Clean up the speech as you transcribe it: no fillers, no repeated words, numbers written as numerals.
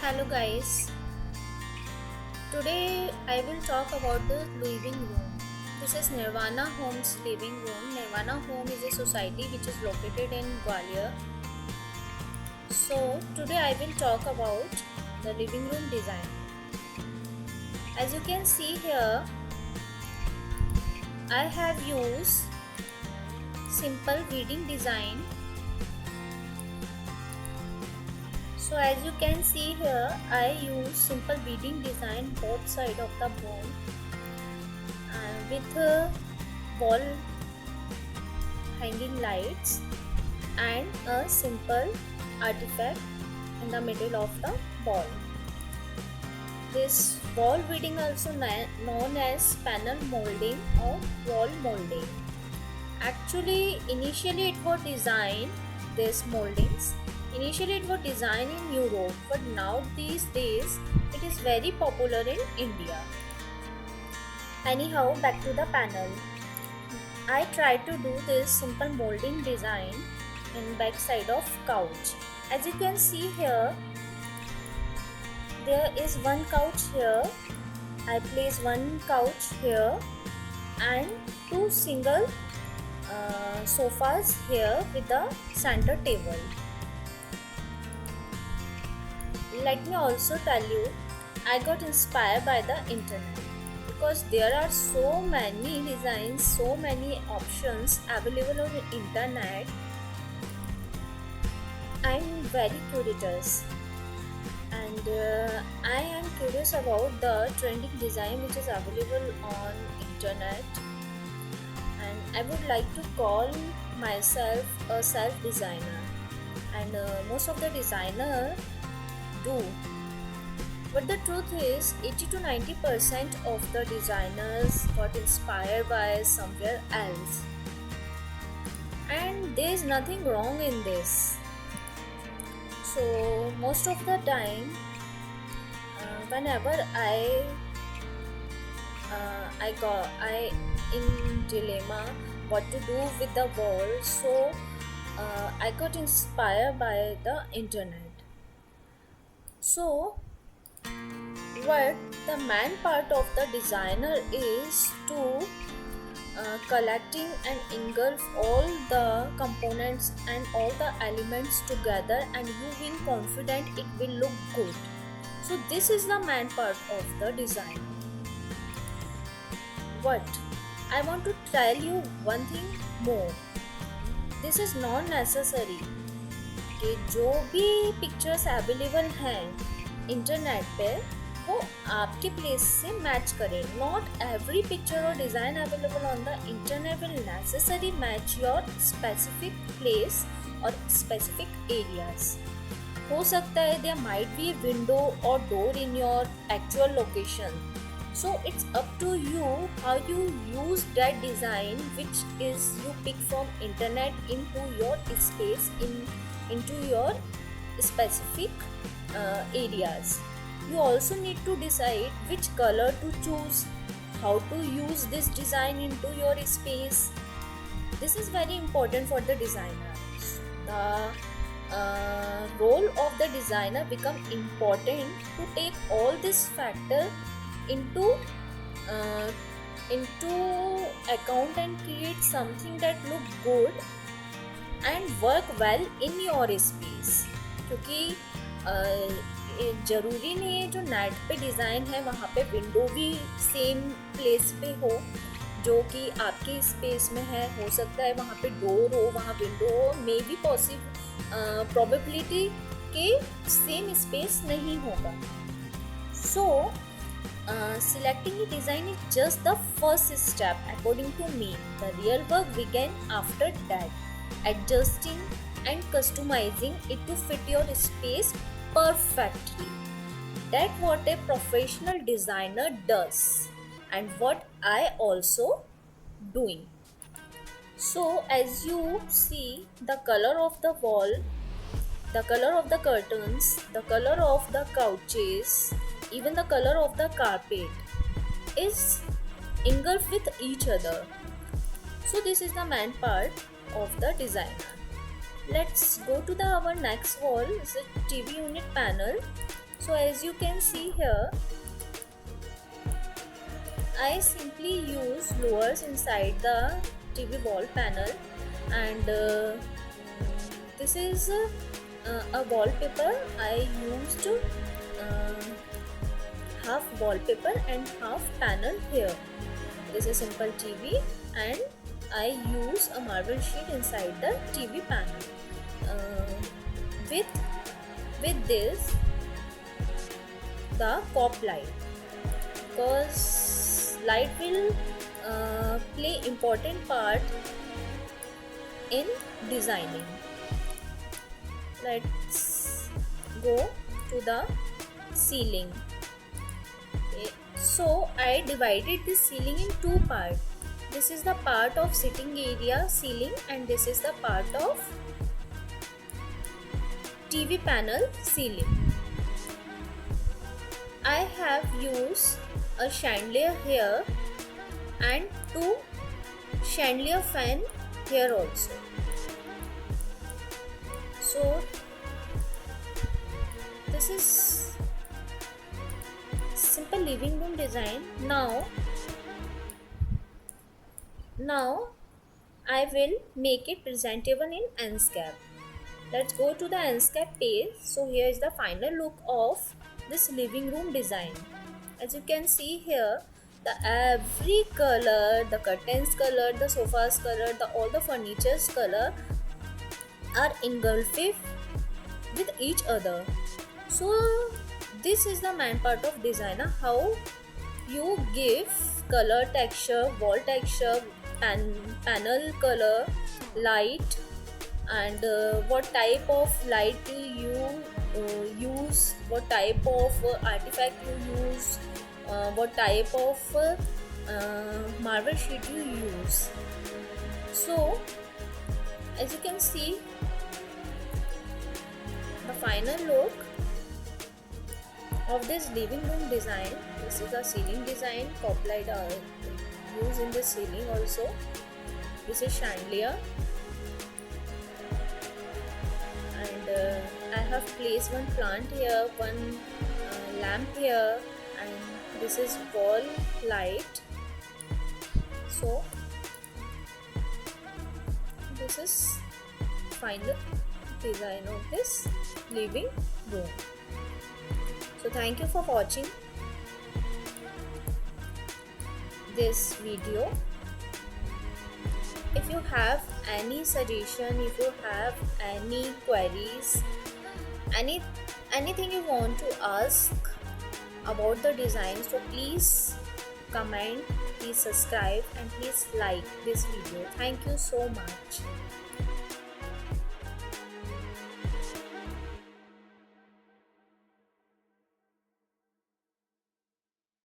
Hello guys, today I will talk about the living room. This is Nirvana Home's living room. Nirvana Home is a society which is located in Gwalior. So today I will talk about the living room design. As you can see here, I have used simple reading design. So as you can see here, I use simple beading design both side of the bone with wall hanging lights and a simple artifact in the middle of the wall. This wall beading also known as panel molding or wall molding. Actually, initially it was designed these moldings. Initially it was designed in Europe, but now these days it is very popular in India. Anyhow, back to the panel. I tried to do this simple molding design in back side of couch. As you can see here, there is one couch here. I place one couch here and two single sofas here with the center table. Let me also tell you, I got inspired by the internet because there are so many designs, so many options available on the internet. I'm very curious and I am curious about the trending design which is available on internet, and I would like to call myself a self designer, and most of the designer do. But the truth is 80 to 90% of the designers got inspired by somewhere else, and there is nothing wrong in this. So most of the time, whenever I in dilemma what to do with the wall, so I got inspired by the internet. So what the main part of the designer is to collecting and engulf all the components and all the elements together, and you will confident it will look good. So this is the main part of the design. What I want to tell you one thing more, this is not necessary कि जो भी pictures available हैं internet पे वो आपके place से match करें. Not every picture और design available on the internet will necessary match your specific place और स्पेसिफिक एरियाज. हो सकता है there might be a window और door in your actual location. So it's up to you how you use that design which is you pick from internet into your space into your specific areas. You also need to decide which color to choose, how to use this design into your space. This is very important for the designer. The role of the designer become important to take all this factor into account and create something that look good and work well in your space. क्योंकि ज़रूरी नहीं है जो net पे design है वहाँ पे window भी सेम प्लेस पे हो जो कि आपके स्पेस में है. हो सकता है वहाँ पे डोर हो, वहाँ विंडो हो, मे बी पॉसिबल प्रोबेबिलिटी के सेम स्पेस नहीं होगा. सो selecting a design is just the first step according to me. The real work began after that, adjusting and customizing it to fit your space perfectly. That's what a professional designer does and what I also doing. So as you see, the color of the wall, the color of the curtains, the color of the couches, even the color of the carpet is engulfed with each other. So this is the main part of the designer. Let's go to our next wall, is a TV unit panel. So as you can see here, I simply use lowers inside the TV wall panel, and this is a wallpaper. I used half wallpaper and half panel here. This is simple TV, and I use a marble sheet inside the TV panel. Uh, with this, the cop light, because light will play important part in designing. Let's go to the ceiling. Okay. So I divided this ceiling in two parts. This is the part of sitting area ceiling, and this is the part of TV panel ceiling. I have used a chandelier here and two chandelier fan here also. So this is simple living room design. Now I will make it presentable in Enscape. Let's go to the Enscape page. So here is the final look of this living room design. As you can see here, the every color, the curtains color, the sofas color, all the furniture's color are engulfed with each other. So this is the main part of designer, how you give color, texture, wall texture, panel color, light, and what type of light you use, what type of artifact you use, what type of marble sheet you use. So as you can see, the final look of this living room design. This is the ceiling design. Cop light are used in the ceiling also. This is chandelier, and I have placed one plant here, one lamp here, and this is wall light. So this is final design of this living room. So thank you for watching this video. If you have any suggestion, if you have any queries, anything you want to ask about the design, so please comment, please subscribe, and please like this video. Thank you so much.